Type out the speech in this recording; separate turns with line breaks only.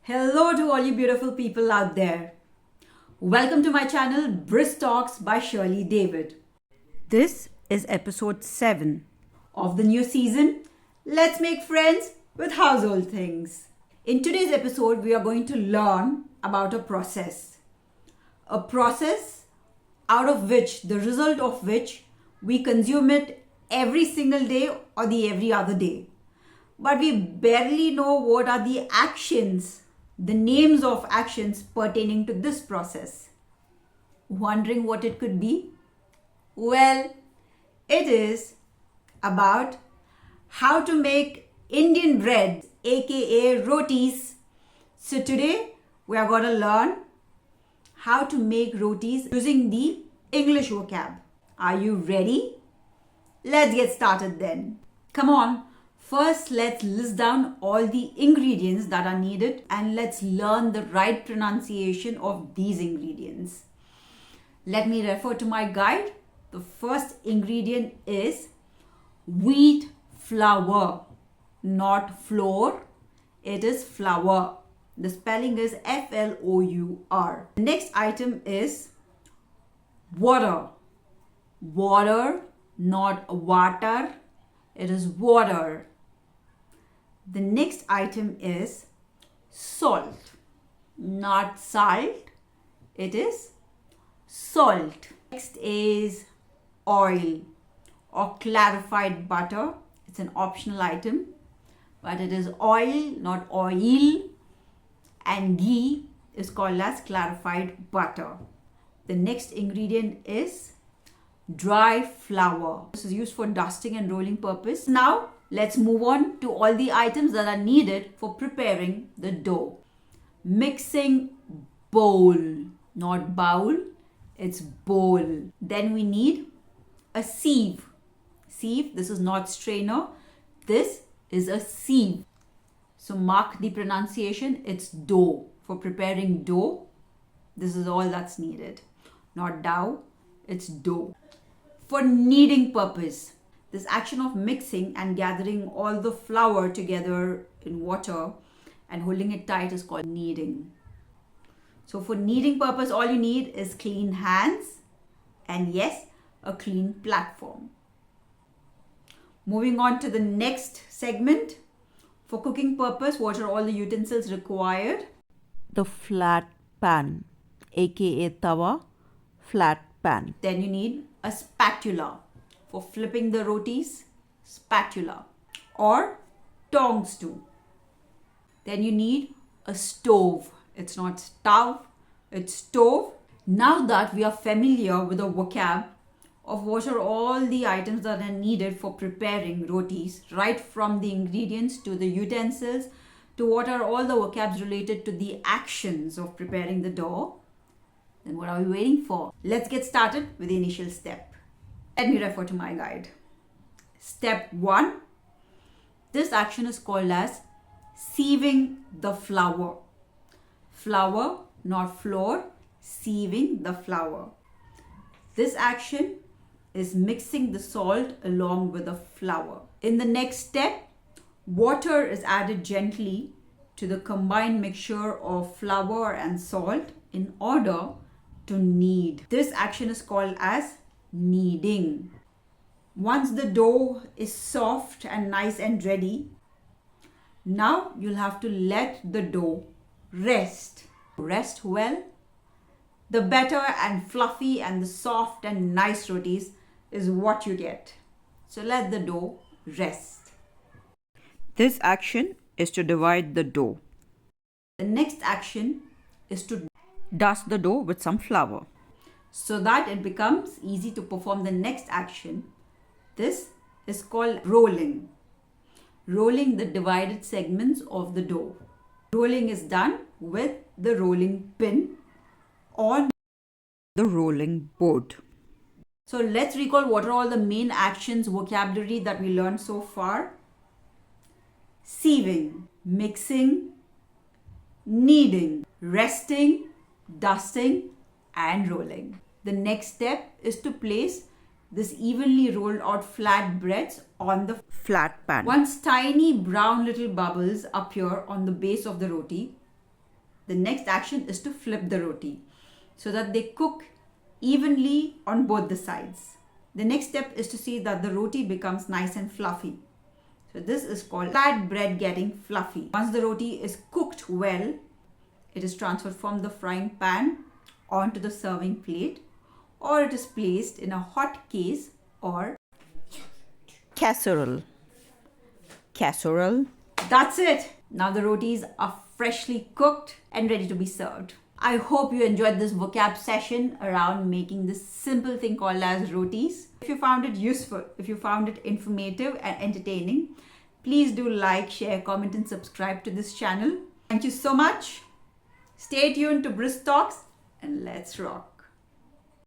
Hello to all you beautiful people out there. Welcome to my channel Brisk Talks by Shirley David. This is episode 7 of the new season. Let's make friends with household things. In today's episode, we are going to learn about a process. A process out of which, the result of which, we consume it every single day or the every other day. But we barely know what are the actions, the names of actions pertaining to this process. Wondering what it could be? Well, it is about how to make Indian bread, aka rotis. So today we are going to learn how to make rotis using the English vocab. Are you ready? Let's get started then. Come on. First, let's list down all the ingredients that are needed and let's learn the right pronunciation of these ingredients. Let me refer to my guide. The first ingredient is wheat flour, not flour. It is flour. The spelling is F-L-O-U-R. The next item is water. Water, not water. It is water. The next item is salt, not salt. It is salt. Next is oil or clarified butter. It's an optional item, but it is oil, not oil. And ghee is called as clarified butter. The next ingredient is dry flour. This is used for dusting and rolling purpose. Now, let's move on to all the items that are needed for preparing the dough. Mixing bowl, not bowl, it's bowl. Then we need a sieve. Sieve, this is not strainer, this is a sieve. So mark the pronunciation, it's dough. For preparing dough, this is all that's needed. Not dough, it's dough. For kneading purpose, this action of mixing and gathering all the flour together in water and holding it tight is called kneading. So for kneading purpose, all you need is clean hands and yes, a clean platform. Moving on to the next segment. For cooking purpose, what are all the utensils required? The flat pan, aka tawa, flat pan. Then you need a spatula for flipping the rotis, spatula, or tongs too. Then you need a stove. It's not stove, it's stove. Now that we are familiar with the vocab of what are all the items that are needed for preparing rotis, right from the ingredients to the utensils to what are all the vocabs related to the actions of preparing the dough, then what are we waiting for? Let's get started with the initial step. Let me refer to my guide. Step 1. This action is called as sieving the flour. Flour, not flour, sieving the flour. This action is mixing the salt along with the flour. In the next step, water is added gently to the combined mixture of flour and salt in order to knead. This action is called as kneading. Once the dough is soft and nice and ready, now you'll have to let the dough rest. Rest well. The better and fluffy and the soft and nice rotis is what you get. So let the dough rest. This action is to divide the dough. The next action is to dust the dough with some flour so that it becomes easy to perform the next action. This is called rolling. Rolling the divided segments of the dough. Rolling is done with the rolling pin on the rolling board. So let's recall what are all the main actions, vocabulary that we learned so far. Sieving, mixing, kneading, resting, dusting and rolling. The next step is to place this evenly rolled out flat breads on the flat pan. Once tiny brown little bubbles appear on the base of the roti, the next action is to flip the roti so that they cook evenly on both the sides. The next step is to see that the roti becomes nice and fluffy. So this is called flatbread getting fluffy. Once the roti is cooked well, it is transferred from the frying pan onto the serving plate, or it is placed in a hot case or casserole. That's it. Now the rotis are freshly cooked and ready to be served. I hope you enjoyed this vocab session around making this simple thing called as rotis. If you found it useful, if you found it informative and entertaining, please do like, share, comment and subscribe to this channel. Thank you so much. Stay tuned to Brisk Talks and let's rock.